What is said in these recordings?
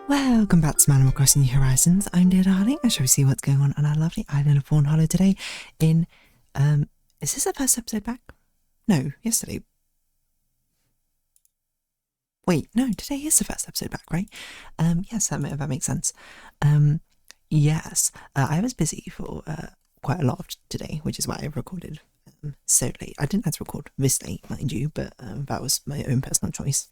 Welcome back to Animal Crossing New Horizons. I'm dear darling. I shall see what's going on our lovely island of Fawnhallow today in, is this the first episode back? No, yesterday. Wait, no, today is the first episode back, right? Yes, that makes sense. Yes, I was busy for, quite a lot of today, which is why I recorded, so late. I didn't have to record this late, mind you, but, that was my own personal choice.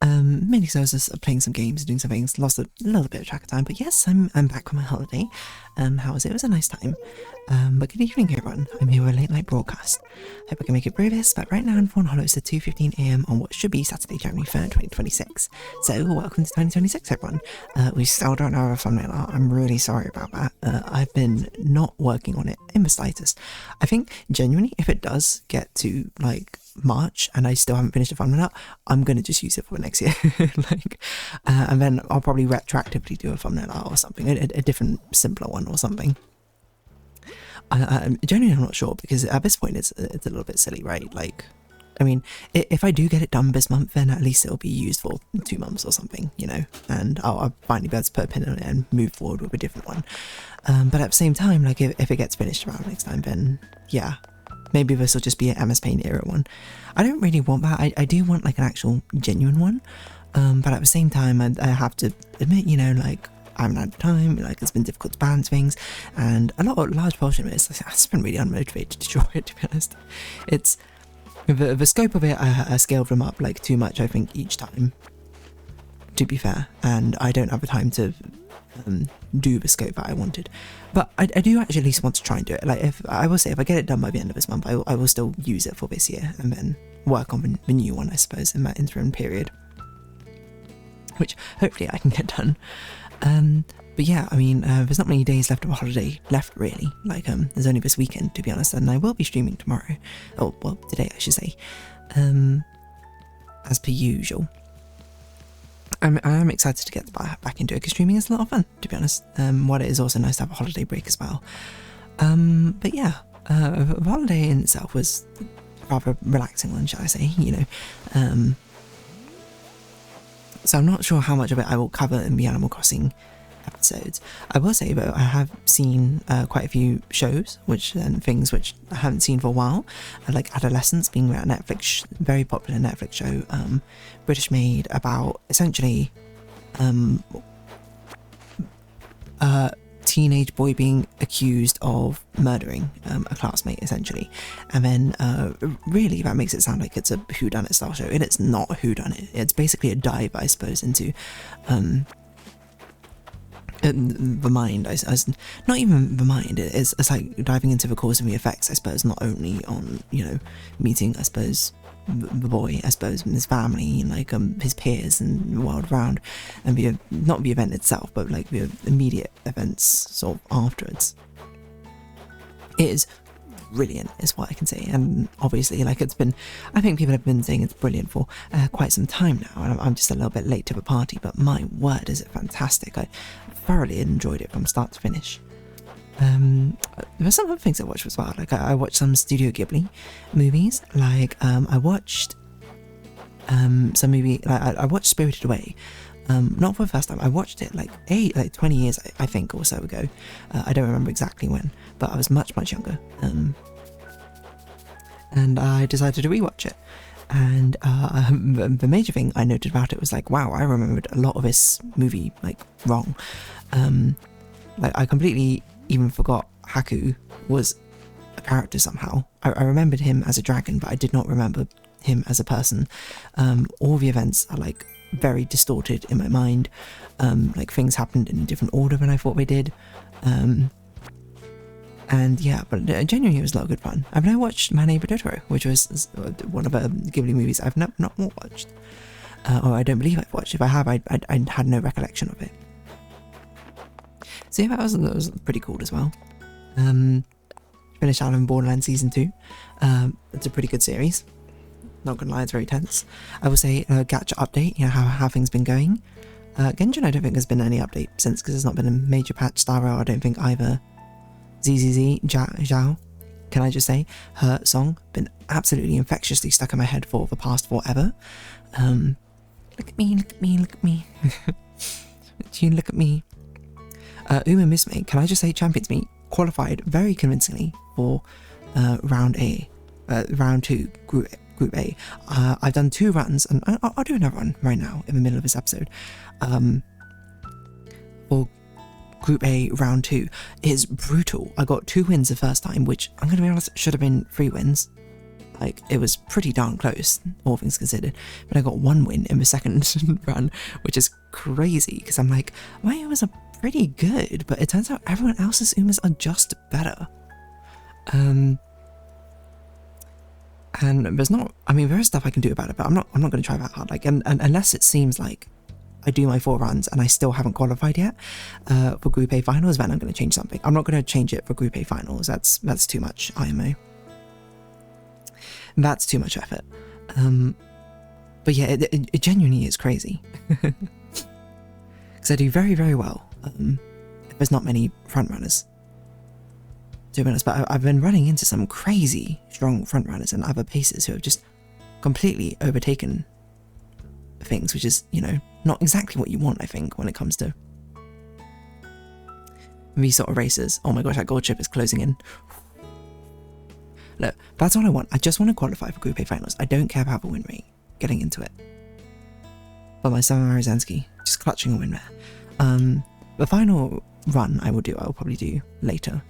Mainly because I was just playing some games, doing some things, lost a little bit of track of time, but yes, I'm back from my holiday. How was it? It was a nice time. But good evening everyone, I'm here with a late night broadcast. Hope I can make it through this, but right now in Fawnhallow it's at 2:15 AM on what should be Saturday, January 3rd, 2026. So welcome to 2026 everyone. We still don't have a thumbnail art, I'm really sorry about that. I've been not working on it in the slightest. I think genuinely if it does get to like March and I still haven't finished a thumbnail art, I'm gonna just use it for next year. And then I'll probably retroactively do a thumbnail art or something, a different simpler one or something. Genuinely I'm not sure, because at this point it's a little bit silly, right? Like, I mean, if I do get it done this month, then at least it'll be used for 2 months or something, you know, and I'll finally be able to put a pin in it and move forward with a different one. But at the same time, like if it gets finished around next time, then yeah, maybe this will just be an MS Paint era one. I don't really want that. I do want like an actual genuine one, but at the same time I have to admit, you know, like I haven't had time, like it's been difficult to balance things, and a large portion of it is I've just been really unmotivated to draw it, to be honest. It's the scope of it, I scaled them up like too much I think each time, to be fair, and I don't have the time to do the scope that I wanted. But I do actually at least want to try and do it. Like, if I will say, if I get it done by the end of this month, I will still use it for this year and then work on the new one, I suppose, in that interim period, which hopefully I can get done. But yeah, I mean, there's not many days left of a holiday left, really. Like, there's only this weekend, to be honest, and I will be streaming tomorrow. Oh, well, today, I should say. As per usual. I am excited to get back into it, because streaming is a lot of fun, to be honest. While it is also nice to have a holiday break as well. But yeah, the holiday in itself was a rather relaxing one, shall I say, you know. So I'm not sure how much of it I will cover in the Animal Crossing episodes. I will say though, I have seen quite a few shows, things which I haven't seen for a while, like Adolescence being a Netflix, very popular Netflix show, British made, about essentially a teenage boy being accused of murdering a classmate, essentially, and then really that makes it sound like it's a whodunit style show, and it's not a whodunit. It's basically a dive, I suppose, into the mind. Not even the mind, it's like diving into the cause and the effects, I suppose, not only on, you know, meeting, I suppose, the boy, I suppose, and his family, and like his peers and the world around, and not the event itself, but like the immediate events sort of afterwards. It is brilliant, is what I can say, and obviously, like, it's been, I think people have been saying it's brilliant for quite some time now, and I'm just a little bit late to the party, but my word, is it fantastic. I thoroughly enjoyed it from start to finish. There's some other things I watched as well, like I watched some Studio Ghibli movies, like I watched some movie, like I watched Spirited Away, not for the first time. I watched it like 20 years I think or so ago. I don't remember exactly when, but I was much younger, and I decided to rewatch it. And the major thing I noted about it was like, wow, I remembered a lot of this movie like wrong. Like I completely even forgot Haku was a character somehow. I remembered him as a dragon, but I did not remember him as a person. All the events are like very distorted in my mind. Like things happened in a different order than I thought they did. And yeah, but genuinely it was a lot of good fun. I've now watched My Neighbor Totoro, which was one of the Ghibli movies I've not watched. Or I don't believe I've watched. If I have, I had no recollection of it. So yeah, that was pretty cool as well. Finished Alien Borderlands Season 2. It's a pretty good series. Not gonna lie, it's very tense. I will say, Gacha update, you know, how things been going. Genshin, I don't think there's been any update since, because there's not been a major patch. Starro, I don't think either. ZZZ, Zhao, can I just say, her song been absolutely infectiously stuck in my head for the past forever. Look at me, look at me, look at me. You look at me. Uma Musume, can I just say, Champions Meet qualified very convincingly for round 2, Group A. I've done 2 runs, and I'll do another one right now in the middle of this episode. For Group A round 2 is brutal. I got 2 wins the first time, which I'm going to be honest, should have been 3 wins. Like, it was pretty darn close, all things considered. But I got 1 win in the second run, which is crazy, because I'm like, my Umas are pretty good, but it turns out everyone else's Umas are just better. And there's not, I mean, there is stuff I can do about it, but I'm not going to try that hard. Like, and unless it seems like I do my 4 runs and I still haven't qualified yet for Group A finals, then I'm going to change something. I'm not going to change it for Group A finals. That's too much IMO. That's too much effort. But yeah, it genuinely is crazy. Because I do very, very well. There's not many front runners, to be honest, but I've been running into some crazy strong front runners and other pacers who have just completely overtaken things, which is, you know, not exactly what you want, I think, when it comes to these sort of races. Oh my gosh, that gold chip is closing in. Look, that's all I want. I just want to qualify for Group A finals. I don't care about the win rate, getting into it. But my Sama Marizanski, just clutching a win there. The final run I will probably do later,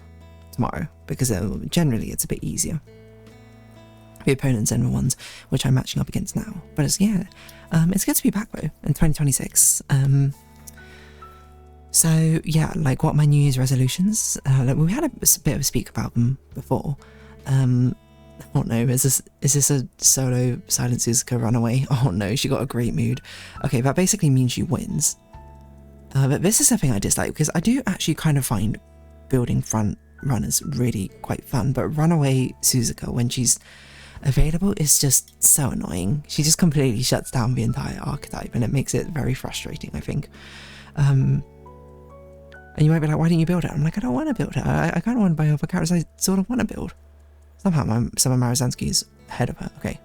tomorrow, because generally it's a bit easier. The opponents and the ones which I'm matching up against now. But it's good to be back though, in 2026. So yeah, like, what are my New Year's resolutions? Like, we had a bit of a speak about them before. Oh no, is this a solo Silent Suzuka runaway? Oh no, she got a great mood. Okay, that basically means she wins. But this is something I dislike, because I do actually kind of find building front runners really quite fun, but runaway Suzuka, when she's available, is just so annoying. She just completely shuts down the entire archetype, and it makes it very frustrating, I think. And you might be like, why didn't you build it? I'm like, I don't want to build it. I kind of want to buy other characters I sort of want to build. Somehow some of Marizanski is ahead of her. Okay.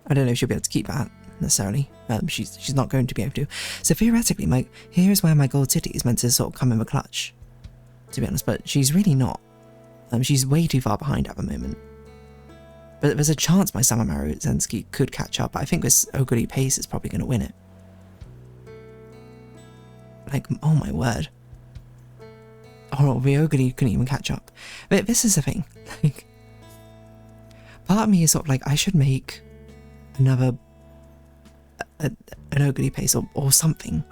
I don't know if she'll be able to keep that, necessarily. She's not going to be able to. So theoretically, here is where my Gold City is meant to sort of come in the clutch, to be honest, but she's really not. She's way too far behind at the moment. But there's a chance my Sama Marizanski could catch up, but I think this Oguri pace is probably going to win it. Like, oh my word. Oh, the Oguri couldn't even catch up. But this is the thing, like, part of me is sort of like, I should make another, an Oguri pace or something.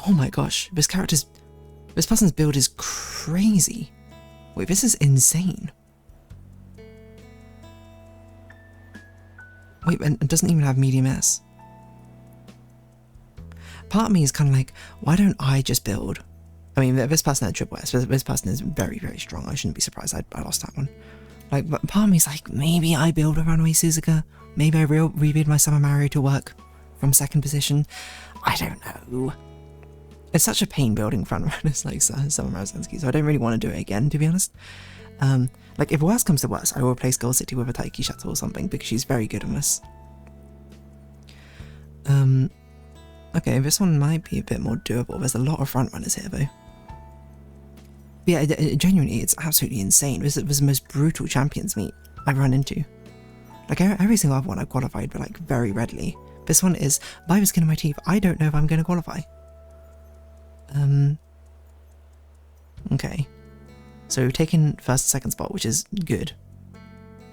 Oh my gosh, this person's build is crazy. Wait, this is insane. Wait, and it doesn't even have medium S. Part of me is kind of like, why don't I just build? I mean, this person had triple S, this person is very, very strong. I shouldn't be surprised I lost that one. Like, but part of me is like, maybe I build a runaway Suzuka. Maybe I rebuild my Sama Mario to work from 2nd position. I don't know. It's such a pain building front runners like Sama Marizanski, so I don't really want to do it again, to be honest. Like, if worst comes to worst, I will replace Gold City with a Taiki Shuttle or something, because she's very good on this. Okay, this one might be a bit more doable. There's a lot of front runners here, though. But yeah, genuinely, it's absolutely insane. This is the most brutal Champions Meet I've run into. Like, every single other one I've qualified, but like, very readily. This one is, by the skin of my teeth, I don't know if I'm going to qualify. Okay. So we've taken 1st and 2nd spot, which is good,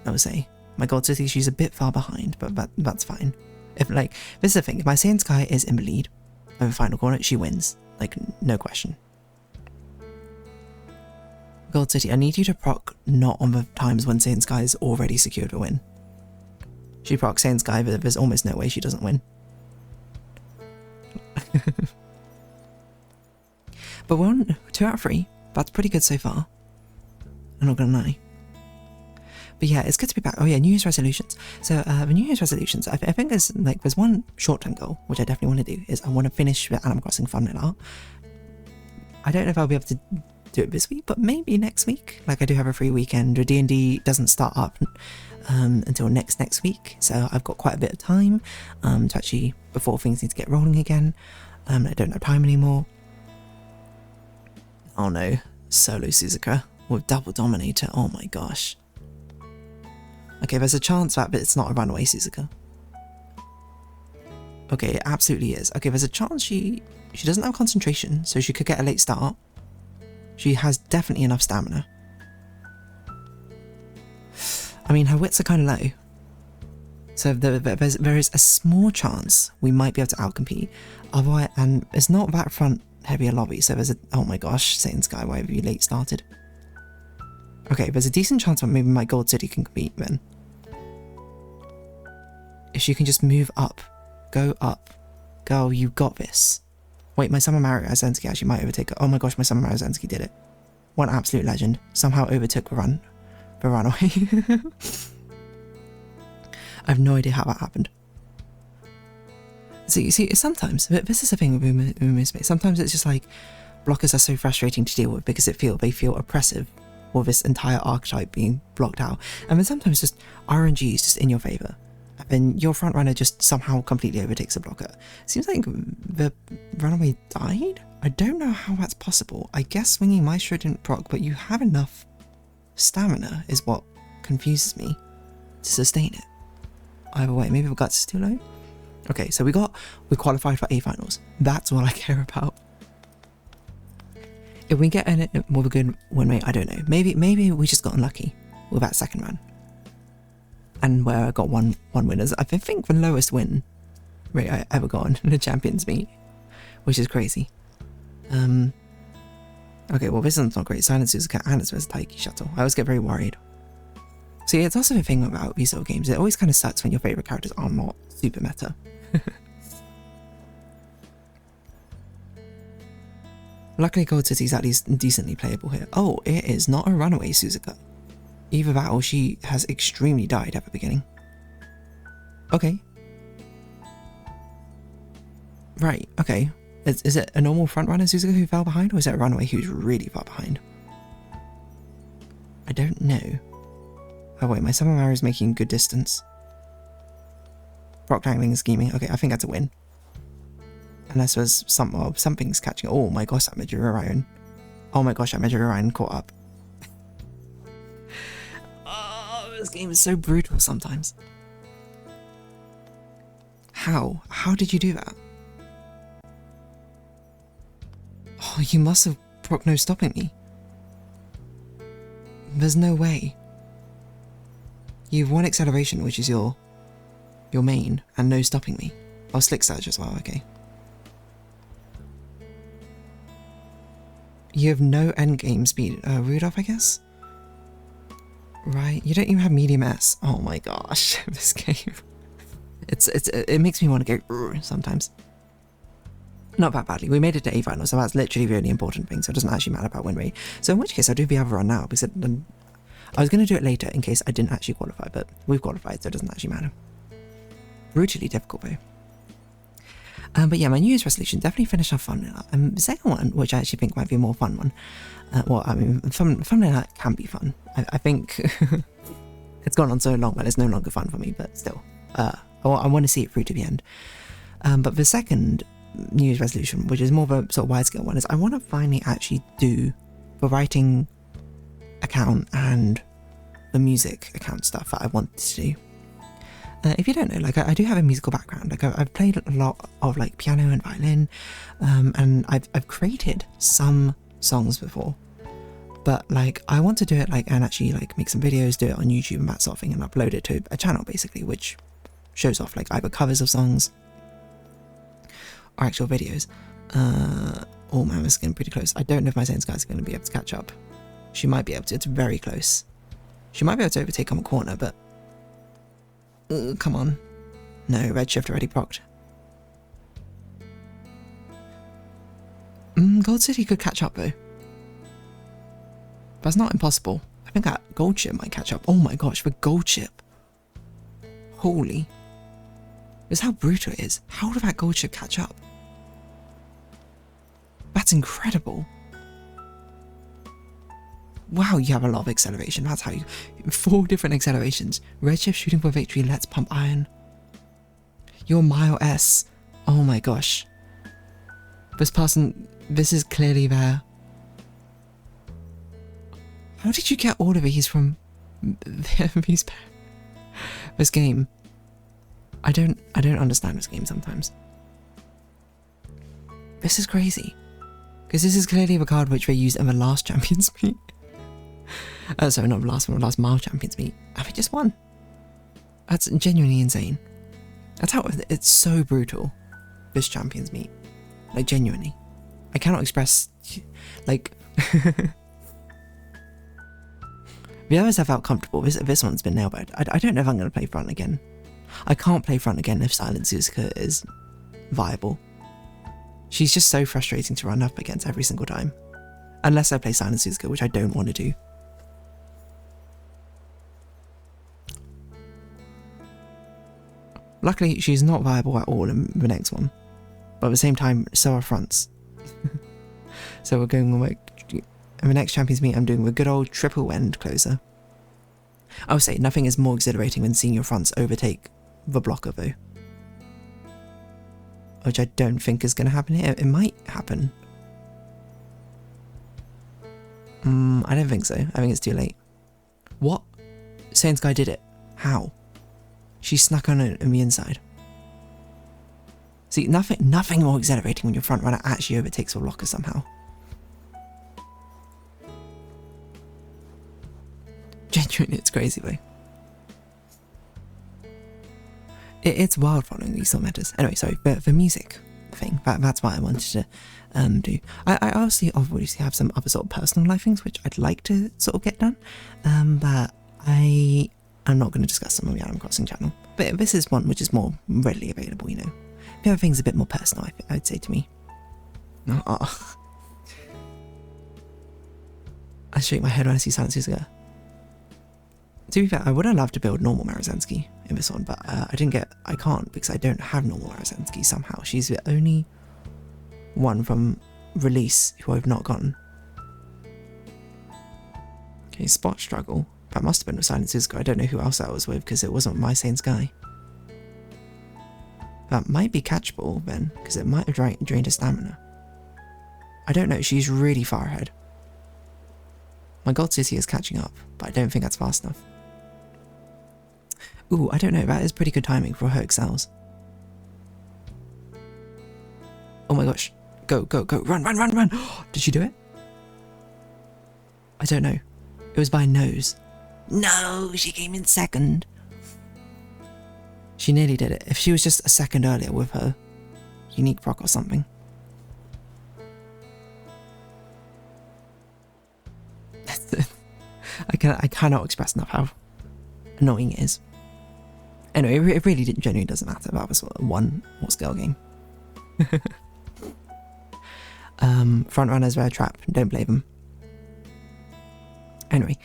I would say. My Gold City, she's a bit far behind, but that's fine. If, like, this is the thing, if my Saiyan Sky is in the lead over the final corner, she wins. Like, no question. Gold City, I need you to proc not on the times when Saiyan Sky has already secured a win. She procs Saiyan Sky, but there's almost no way she doesn't win. But we're on 2 out of 3. That's pretty good so far. I'm not gonna lie. But yeah, it's good to be back. Oh yeah, New Year's resolutions. So the New Year's resolutions, I think there's one short-term goal, which I definitely want to do, is I want to finish the Animal Crossing Fawnhallow. I don't know if I'll be able to do it this week, but maybe next week. Like, I do have a free weekend. The D&D doesn't start up until next week. So I've got quite a bit of time to actually, before things need to get rolling again. I don't have time anymore. Oh no, solo Suzuka with double dominator. Oh my gosh. Okay, there's a chance that, but it's not a runaway Suzuka. Okay, it absolutely is. Okay, there's a chance she doesn't have concentration, so she could get a late start. She has definitely enough stamina. I mean, her wits are kind of low. So there is a small chance we might be able to outcompete. Otherwise, and it's not that front heavier lobby, so there's a... Oh my gosh, Satan Sky, why have you late started? Okay, there's a decent chance that maybe my Gold City can compete then. If she can just move up. Go up. Girl, you got this. Wait, my Summer Mario Zenski actually might overtake her. Oh my gosh, my Summer Mario Zenski did it. What an absolute legend. Somehow overtook the runaway. I have no idea how that happened. So you see, sometimes, this is the thing with Uma Musume, sometimes it's just like, blockers are so frustrating to deal with because they feel oppressive with this entire archetype being blocked out. And then sometimes just RNG is just in your favour. And then your front runner just somehow completely overtakes the blocker. Seems like the runaway died? I don't know how that's possible. I guess swinging Maestro didn't proc, but you have enough stamina is what confuses me to sustain it. Either way, maybe the guts is too low. Okay, so we qualified for A finals. That's all I care about. If we get in it with a good win rate, I don't know. Maybe we just got unlucky with that second run. And where I got one win. I think the lowest win rate I ever got in the Champions meet, which is crazy. Okay, well this one's not great. Silent Suzuka and it's Taiki Shuttle. I always get very worried. See, it's also the thing about these sort of games. It always kind of sucks when your favourite characters are not super meta. Luckily, Gold City's at least decently playable here. Oh, it is not a runaway Suzuka. Either that or she has extremely died at the beginning. Okay. Right, okay. Is it a normal frontrunner Suzuka who fell behind, or is it a runaway who's really far behind? I don't know. Oh wait, my Summer Mario is making good distance. Rock dangling and scheming. Okay, I think that's a win. Unless there's something's catching. Oh my gosh, that Major Orion. Oh my gosh, that Major Orion caught up. Oh, this game is so brutal sometimes. How? How did you do that? Oh, you must have proc no stopping me. There's no way. You've one acceleration, which is your main, and no stopping me. Oh, Slick Surge as well, okay. You have no endgame speed. Rudolph, I guess? Right, you don't even have medium S. Oh my gosh, this game. It makes me want to go sometimes. Not that badly. We made it to A final, so that's literally the only important thing, so it doesn't actually matter about win rate. So in which case, I'll do the other run now, because I was going to do it later in case I didn't actually qualify, but we've qualified, so it doesn't actually matter. Brutally difficult though. But yeah, my New Year's resolution, definitely finish off Fawnhallow. And the second one, which I actually think might be a more fun one, well, I mean, Fawnhallow can be fun. I think it's gone on so long that it's no longer fun for me, but still, I want to see it through to the end. But the second New Year's resolution, which is more of a sort of wide scale one, is I want to finally actually do the writing account and the music account stuff that I wanted to do. If you don't know, like I do have a musical background. Like I've played a lot of like piano and violin, and I've created some songs before. But like I want to do it like and actually like make some videos, do it on YouTube and that sort of thing, and upload it to a channel basically, which shows off like either covers of songs or actual videos. Oh man, this is getting pretty close. I don't know if my Saints Guy's going to be able to catch up. She might be able to. It's very close. She might be able to overtake on the corner, but come on. No, Redshift already procced. Gold City could catch up though. That's not impossible. I think that Gold Chip might catch up. Oh my gosh, the Gold Chip. Holy. This is how brutal it is. How did that Gold Chip catch up? That's incredible. Wow, you have a lot of acceleration. That's how you... 4 different accelerations. Redshift shooting for victory. Let's pump iron. You're mile S. Oh my gosh. This person... This is clearly there. How did you get all of these from... these... This game? I don't understand this game sometimes. This is crazy. Because this is clearly the card which they used in the last Champions Meet. Sorry, not the last one, the last Mile Champions Meet. And they just won. That's genuinely insane. That's how... It's so brutal. This Champions Meet. Like, genuinely. I cannot express... Like... The others have felt comfortable. This one's been nailed bad. I don't know if I'm going to play front again. I can't play front again if Silent Suzuka is viable. She's just so frustrating to run up against every single time. Unless I play Silent Suzuka, which I don't want to do. Luckily, she's not viable at all in the next one. But at the same time, so are fronts. So we're going with... In the next Champions Meet, I'm doing the good old triple end closer. I would say nothing is more exhilarating than seeing your fronts overtake the blocker though. Which I don't think is going to happen here. It might happen. I don't think so. I think it's too late. What? Saiyan Sky did it. How? She snuck on it on the inside. See, nothing more exhilarating when your front runner actually overtakes the blocker somehow. Genuinely, it's crazy though. It's wild following these sort of matters. Anyway, sorry, but the music thing, that's what I wanted to do. I obviously have some other sort of personal life things which I'd like to sort of get done, but I'm not going to discuss them on the Animal Crossing channel. But this is one which is more readily available, you know. The other thing's a bit more personal, I'd say to me. Oh. I shake my head when I see Silent Suzuka. To be fair, I would have loved to build normal Marizensky in this one, but I can't because I don't have normal Marizensky somehow. She's the only one from release who I've not gotten. Okay, spot struggle. That must have been with Silent Suzuka. I don't know who else that was with because it wasn't my Saiyan Sky. That might be catchable then, because it might have drained her stamina. I don't know, she's really far ahead. My God City is catching up, but I don't think that's fast enough. Ooh, I don't know, that is pretty good timing for her excels. Oh my gosh. Go, go, go. Run, run, run, run. Did she do it? I don't know. It was by nose. No, she came in second. She nearly did it. If she was just a second earlier with her unique proc or something. I cannot express enough how annoying it is. Anyway, it really genuinely doesn't matter about this one horse girl game. Front runners rare trap. Don't play them. Anyway,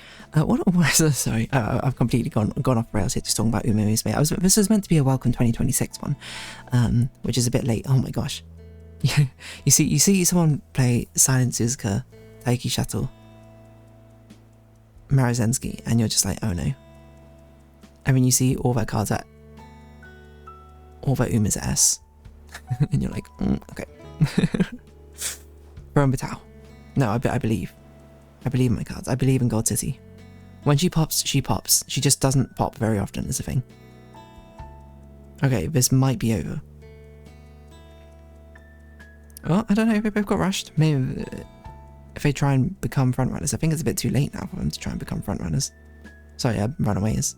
sorry, I've completely gone off rails here just talking about Uma Musume. This was meant to be a Welcome 2026 one, which is a bit late. Oh my gosh. you see someone play Silent Suzuka, Taiki Shuttle, Marizensky, and you're just like, oh no. And then you see all their cards at all their Uma's at S, and you're like, okay. From Batao. No, I believe. I believe in my cards. I believe in God City. When she pops, she pops. She just doesn't pop very often as a thing. Okay, this might be over. Well, I don't know if they both got rushed. Maybe if they try and become frontrunners. I think it's a bit too late now for them to try and become frontrunners. Sorry, runaways.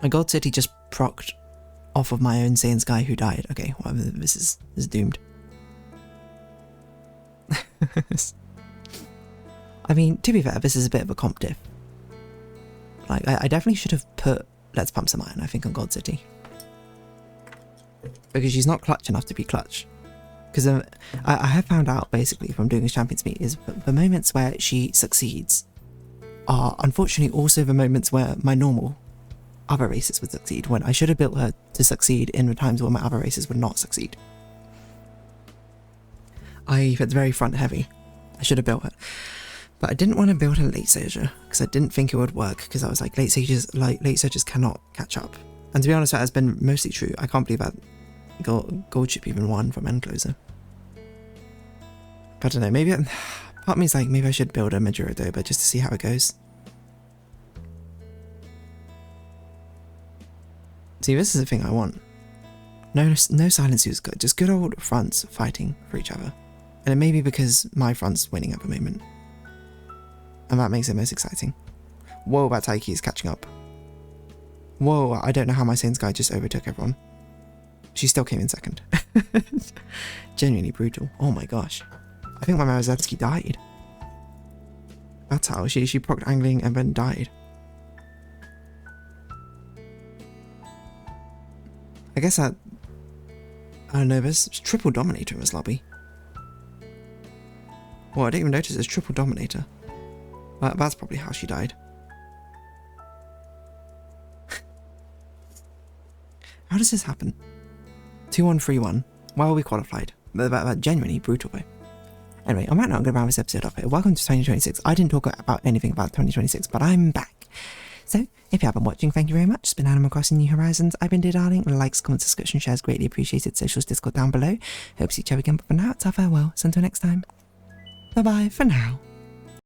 My God City just procced off of my own Saiyan Sky who died. Okay, whatever, this is doomed. I mean, to be fair, this is a bit of a comp diff. Like, I definitely should have put Let's Pump Some Iron, I think, on God City. Because she's not clutch enough to be clutch. Because I have found out, basically, from doing this Champions Meet, is the moments where she succeeds are, unfortunately, also the moments where my normal other races would succeed, when I should have built her to succeed in the times where my other races would not succeed. I it's very front heavy. I should have built it. But I didn't want to build a late sager because I didn't think it would work, because I was like, late sagers cannot catch up. And to be honest, that has been mostly true. I can't believe that gold chip even won from Encloser. But I don't know, maybe part of me is like, maybe I should build a Majoradoba just to see how it goes. See, this is the thing I want. No silent suits good, just good old fronts fighting for each other. And it may be because my front's winning at the moment. And that makes it most exciting. Whoa, that Taiki is catching up. Whoa, I don't know how my Saints guy just overtook everyone. She still came in second. Genuinely brutal. Oh my gosh. I think my Marizetsky died. That's how she procced angling and then died. I guess that... I don't know, there's triple dominator in this lobby. Well, I didn't even notice there's triple dominator. That's probably how she died. How does this happen? 2-1-3-1. Well, we qualified. That genuinely brutal way. Anyway, on that note, I'm going to round this episode up here. Welcome to 2026. I didn't talk about anything about 2026, but I'm back. So, if you have been watching, thank you very much. It's been Animal Crossing New Horizons. I've been Dear Darling. Likes, comments, subscription, shares greatly appreciated. Socials, Discord down below. Hope to see each other again, but for now, it's our farewell. So until next time. Bye-bye for now.